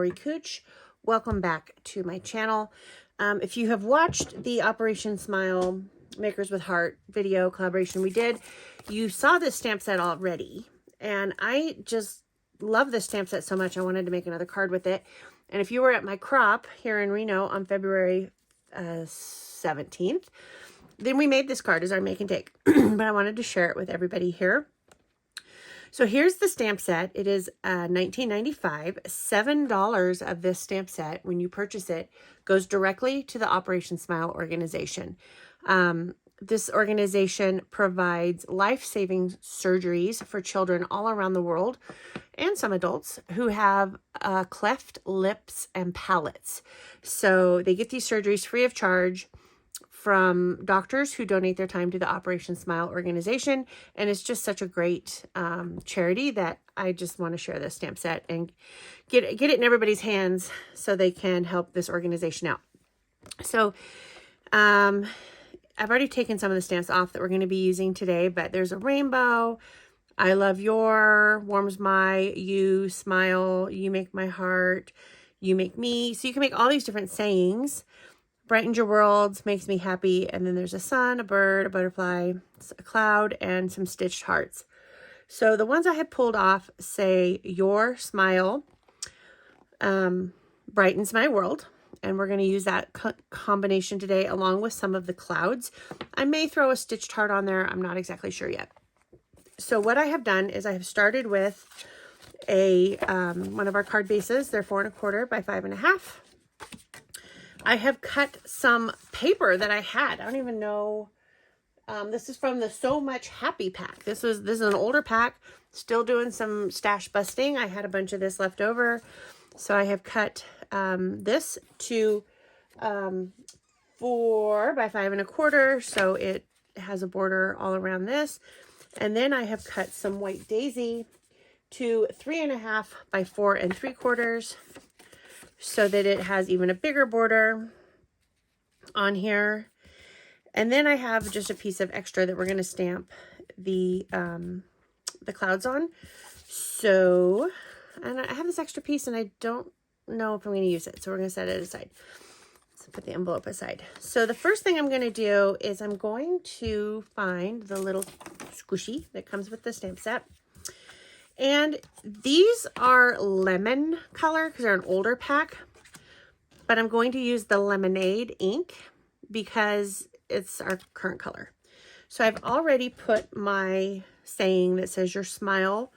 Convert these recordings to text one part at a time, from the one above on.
Lori Cooch. Welcome back to my channel. If you have watched the Operation Smile Makers with Heart video collaboration we did, you saw this stamp set already. And I just love this stamp set so much I wanted to make another card with it. And if you were at my crop here in Reno on February 17th, then we made this card as our make and take. But I wanted to share it with everybody here. So here's the stamp set. It is $19.95. $7 of this stamp set, when you purchase it, goes directly to the Operation Smile organization. This organization provides life-saving surgeries for children all around the world and some adults who have cleft lips and palates. So they get these surgeries free of charge from doctors who donate their time to the Operation Smile organization. And it's just such a great charity that I just want to share this stamp set and get it in everybody's hands so they can help this organization out. So I've already taken some of the stamps off that we're going to be using today, but there's a rainbow, I love your, warms my, you, smile, you make my heart, you make me. So you can make all these different sayings. Brightens your world, makes me happy. And then there's a sun, a bird, a butterfly, a cloud, and some stitched hearts. So the ones I had pulled off say, your smile brightens my world. And we're going to use that combination today along with some of the clouds. I may throw a stitched heart on there. I'm not exactly sure yet. So what I have done is I have started with a one of our card bases. They're 4 1/4 by 5 1/2. I have cut some paper that I had. I don't even know. This is from the So Much Happy pack. This is an older pack. Still doing some stash busting. I had a bunch of this left over. So I have cut this to 4 by 5 1/4. So it has a border all around this. And then I have cut some white daisy to 3 1/2 by 4 3/4. So that it has even a bigger border on here. And then I have just a piece of extra that we're going to stamp the clouds on. So, and I have this extra piece and I don't know if I'm going to use it. So we're going to set it aside. So put the envelope aside. So the first thing I'm going to do is I'm going to find the little squishy that comes with the stamp set. And these are lemon color because they're an older pack, but I'm going to use the lemonade ink because it's our current color. So I've already put my saying that says, your smile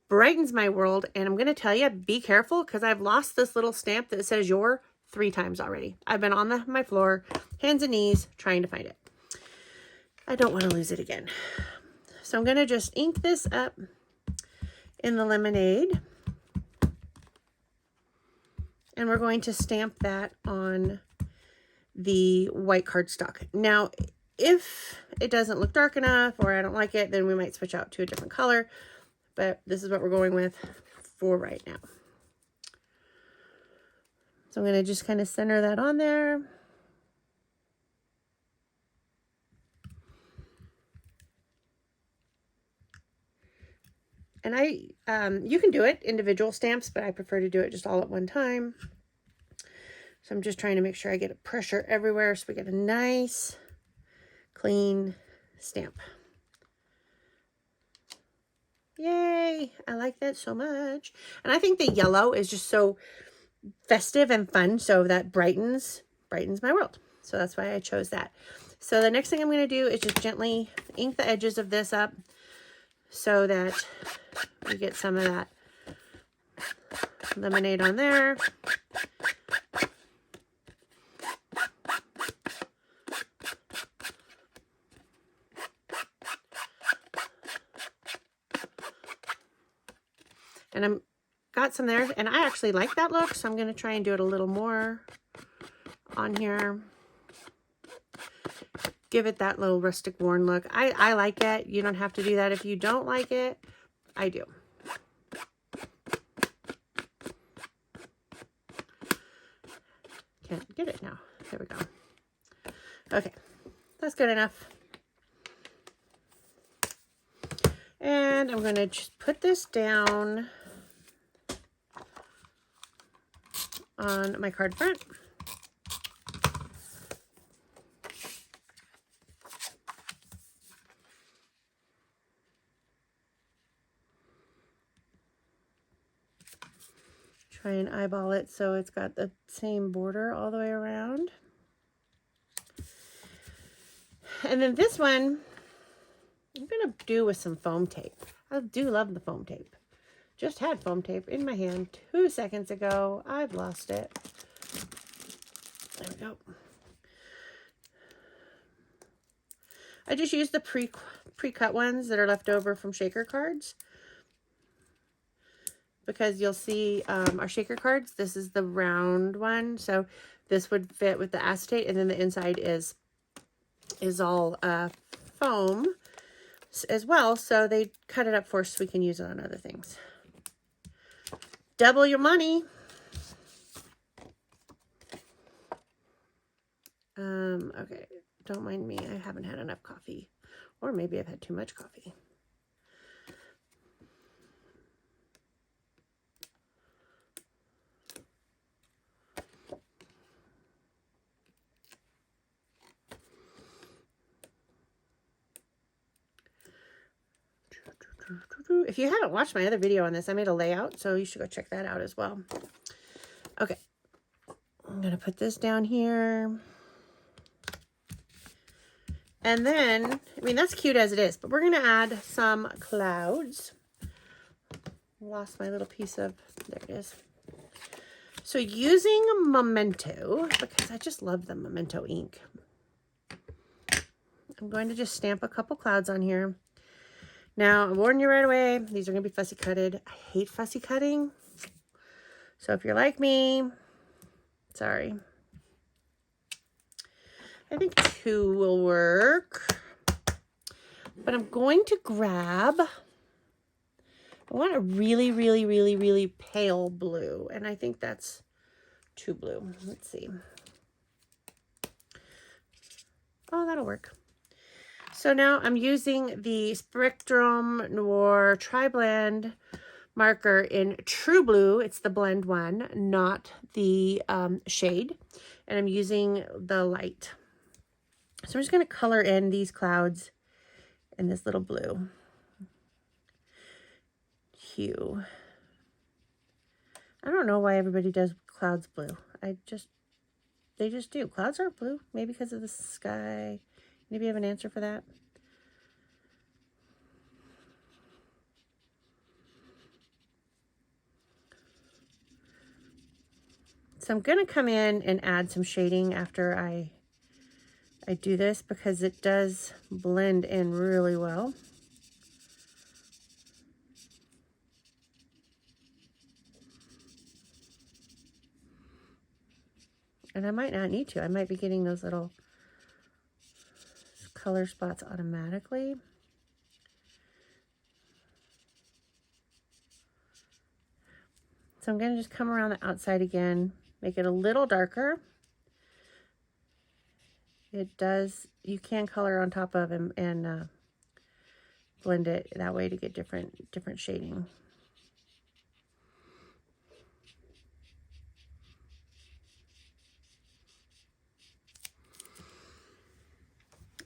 brightens my world. And I'm going to tell you, be careful because I've lost this little stamp that says your 3 times already. I've been on my floor, hands and knees, trying to find it. I don't want to lose it again. So I'm going to just ink this up in the lemonade, and we're going to stamp that on the white cardstock. Now, if it doesn't look dark enough or I don't like it, then we might switch out to a different color, but this is what we're going with for right now. So I'm going to just kind of center that on there. And you can do it individual stamps, but I prefer to do it just all at one time. So I'm just trying to make sure I get a pressure everywhere so we get a nice, clean stamp. Yay! I like that so much. And I think the yellow is just so festive and fun, so that brightens my world. So that's why I chose that. So the next thing I'm going to do is just gently ink the edges of this up so that we get some of that lemonade on there. And I'm got some there, and I actually like that look, so I'm going to try and do it a little more on here. Give it that little rustic worn look. I like it. You don't have to do that if you don't like it. I do. Can't get it now. There we go. Okay, that's good enough. And I'm going to just put this down on my card front. Try and eyeball it so it's got the same border all the way around. And then this one, I'm going to do with some foam tape. I do love the foam tape. Just had foam tape in my hand 2 seconds ago. I've lost it. There we go. I just used the pre-cut ones that are left over from shaker cards. Because you'll see our shaker cards, this is the round one. So this would fit with the acetate, and then the inside is all foam as well. So they cut it up for us so we can use it on other things. Double your money. Okay, don't mind me. I haven't had enough coffee, or maybe I've had too much coffee. If you haven't watched my other video on this, I made a layout, so you should go check that out as well. Okay, I'm going to put this down here. And then, I mean, that's cute as it is, but we're going to add some clouds. Lost my little piece of, there it is. So using Memento, because I just love the Memento ink, I'm going to just stamp a couple clouds on here. Now, I warn you right away, these are going to be fussy cutted. I hate fussy cutting. So if you're like me, sorry. I think 2 will work. But I'm going to grab, I want a really, really, really, really pale blue. And I think that's too blue. Let's see. Oh, that'll work. So now I'm using the Spectrum Noir Tri-Blend marker in True Blue. It's the blend one, not the shade. And I'm using the light. So I'm just going to color in these clouds in this little blue hue. I don't know why everybody does clouds blue. They just do. Clouds are blue, maybe because of the sky. Maybe you have an answer for that. So I'm going to come in and add some shading after I do this, because it does blend in really well. And I might not need to. I might be getting those little color spots automatically. So I'm going to just come around the outside again, make it a little darker. It does, you can color on top of and blend it that way to get different shading.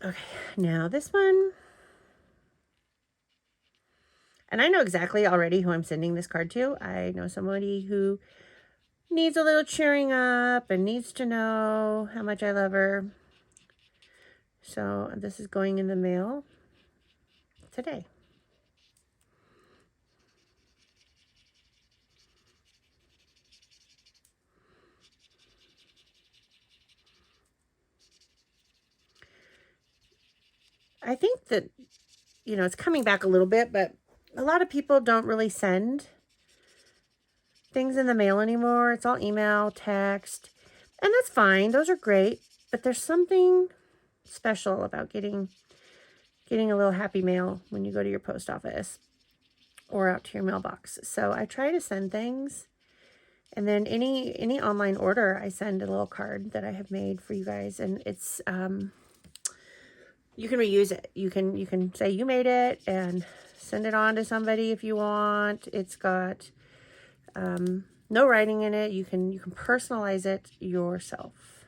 Okay, now this one. And I know exactly already who I'm sending this card to. I know somebody who needs a little cheering up and needs to know how much I love her. So this is going in the mail today. I think that, you know, it's coming back a little bit, but a lot of people don't really send things in the mail anymore. It's all email, text, and that's fine. Those are great, but there's something special about getting a little happy mail when you go to your post office or out to your mailbox. So I try to send things, and then any online order, I send a little card that I have made for you guys, and it's you can reuse it. You can say you made it and send it on to somebody if you want. It's got No writing in it. You can personalize it yourself.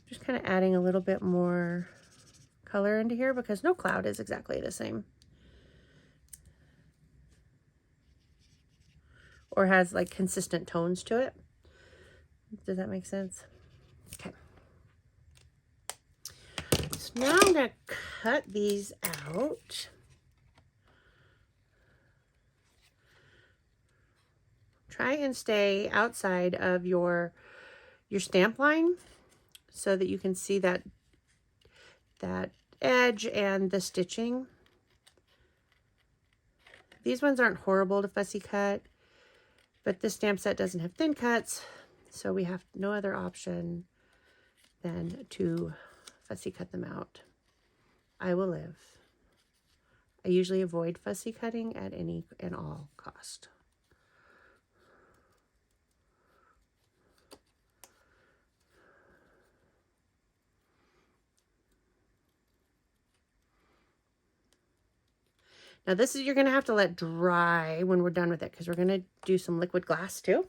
Just kind of adding a little bit more color into here because no cloud is exactly the same. Or has like consistent tones to it. Does that make sense? Okay. So now I'm going to cut these out. Try and stay outside of your stamp line so that you can see that edge and the stitching. These ones aren't horrible to fussy cut, but this stamp set doesn't have thin cuts, so we have no other option than to fussy cut them out. I will live. I usually avoid fussy cutting at any and all cost. Now this is, you're going to have to let dry when we're done with it because we're going to do some liquid glass too.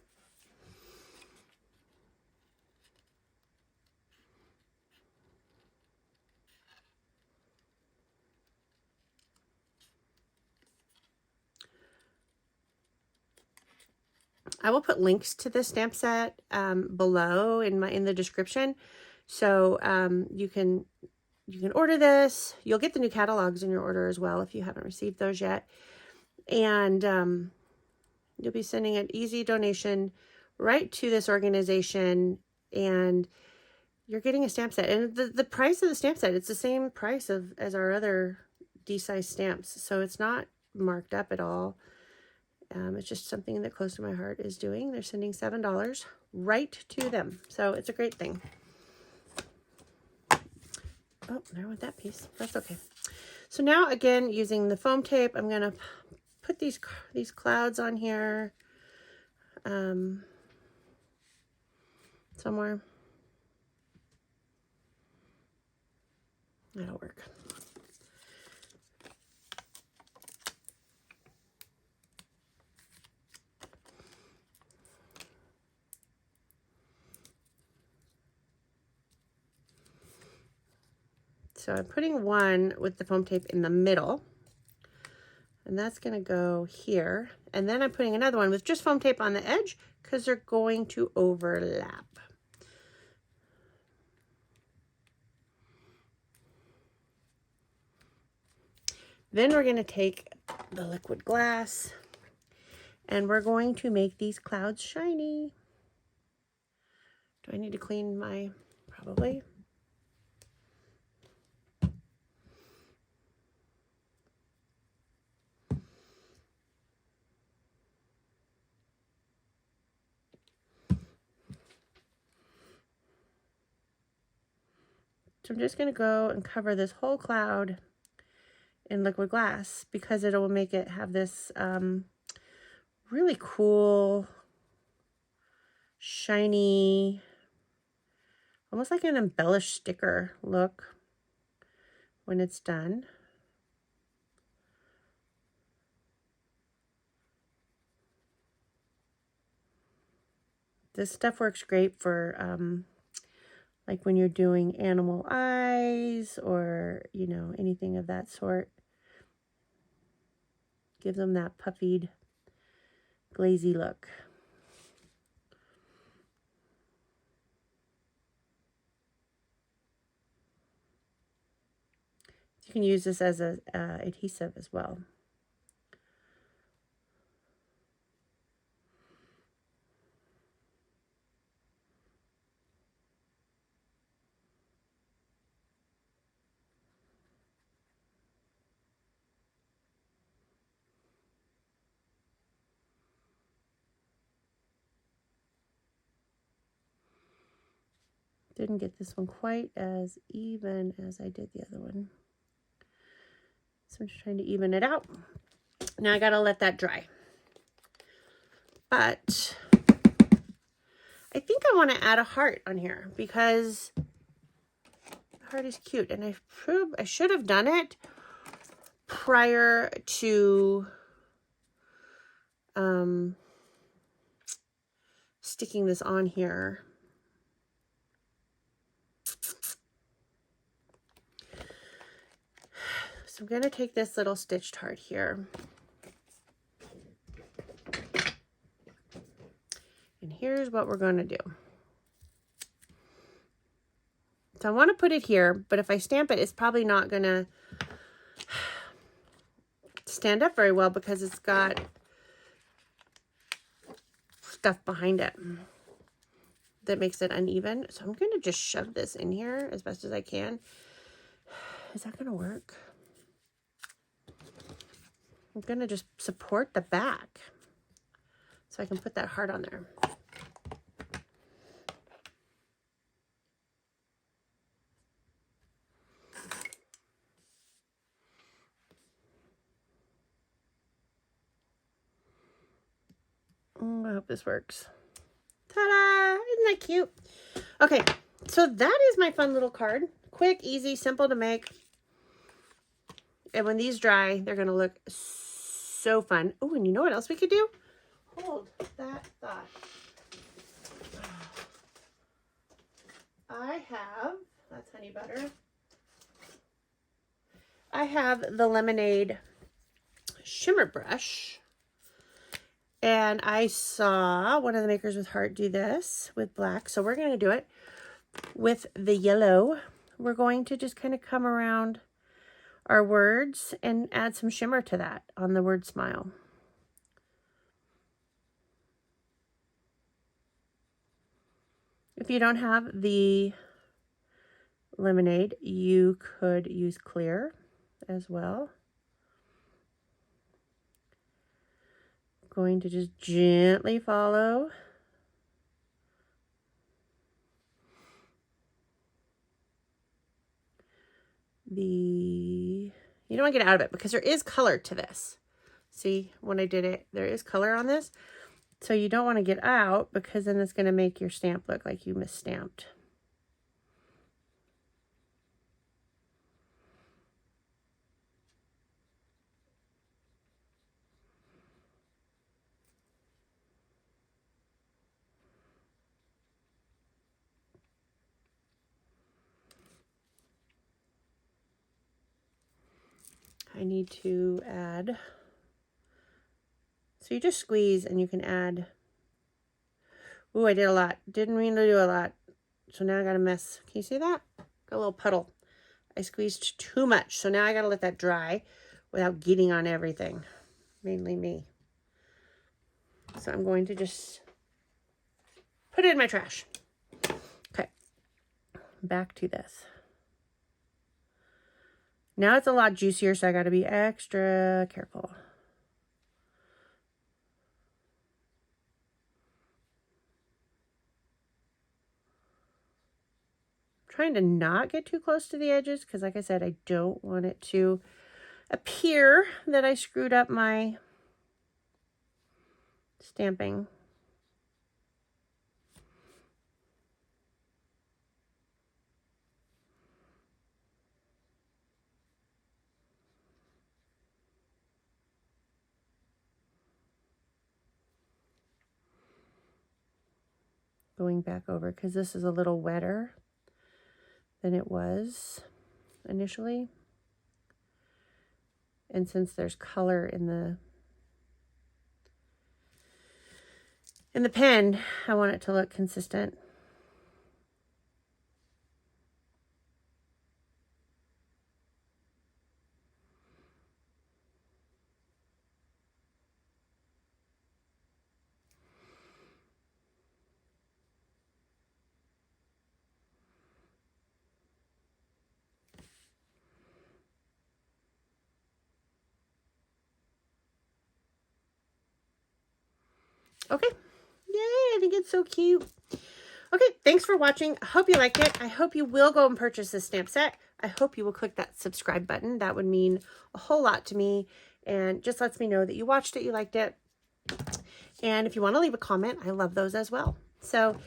I will put links to the stamp set below in the description, so you can order this. You'll get the new catalogs in your order as well if you haven't received those yet, and you'll be sending an easy donation right to this organization, and you're getting a stamp set. And the price of the stamp set, it's the same price as our other D-size stamps, so it's not marked up at all. It's just something that close to my heart is doing. They're sending $7 right to them. So it's a great thing. Oh, there went that piece. That's okay. So now again, using the foam tape, I'm going to put these clouds on here somewhere. That'll work. So I'm putting one with the foam tape in the middle, and that's going to go here. And then I'm putting another one with just foam tape on the edge because they're going to overlap. Then we're going to take the liquid glass and we're going to make these clouds shiny. Do I need to clean my, probably? So I'm just going to go and cover this whole cloud in liquid glass because it will make it have this really cool, shiny, almost like an embellished sticker look when it's done. This stuff works great for like when you're doing animal eyes or, you know, anything of that sort. Gives them that puffied, glazy look. You can use this as a adhesive as well. Didn't get this one quite as even as I did the other one. So I'm just trying to even it out. Now I gotta let that dry. But I think I want to add a heart on here because The heart is cute, and I should have done it prior to sticking this on here. So I'm going to take this little stitched heart here. And here's what we're going to do. So I want to put it here, but if I stamp it, it's probably not going to stand up very well because it's got stuff behind it that makes it uneven. So I'm going to just shove this in here as best as I can. Is that going to work? I'm going to just support the back so I can put that heart on there. I hope this works. Ta-da! Isn't that cute? Okay, so that is my fun little card. Quick, easy, simple to make. And when these dry, they're going to look so fun. Oh, and you know what else we could do? Hold that thought. I have, that's honey butter. I have the Lemonade shimmer brush. And I saw one of the Makers with Heart do this with black. So we're going to do it with the yellow. We're going to just kind of come around our words and add some shimmer to that on the word smile. If you don't have the lemonade, you could use clear as well. Going to just gently follow you don't want to get out of it because there is color to this. See, when I did it, there is color on this. So you don't want to get out because then it's going to make your stamp look like you misstamped. I need to add, so you just squeeze and you can add. Ooh, I did a lot. Didn't mean to do a lot. So now I got a mess. Can you see that? Got a little puddle. I squeezed too much. So now I got to let that dry without getting on everything. Mainly me. So I'm going to just put it in my trash. Okay. Back to this. Now it's a lot juicier, so I got to be extra careful. Trying to not get too close to the edges because, like I said, I don't want it to appear that I screwed up my stamping. Going back over because this is a little wetter than it was initially. And since there's color in the pen, I want it to look consistent. Okay. Yay, I think it's so cute. Okay, thanks for watching. I hope you liked it. I hope you will go and purchase this stamp set. I hope you will click that subscribe button. That would mean a whole lot to me and just lets me know that you watched it, you liked it. And if you want to leave a comment, I love those as well. So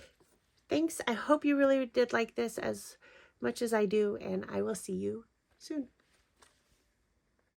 thanks. I hope you really did like this as much as I do, and I will see you soon.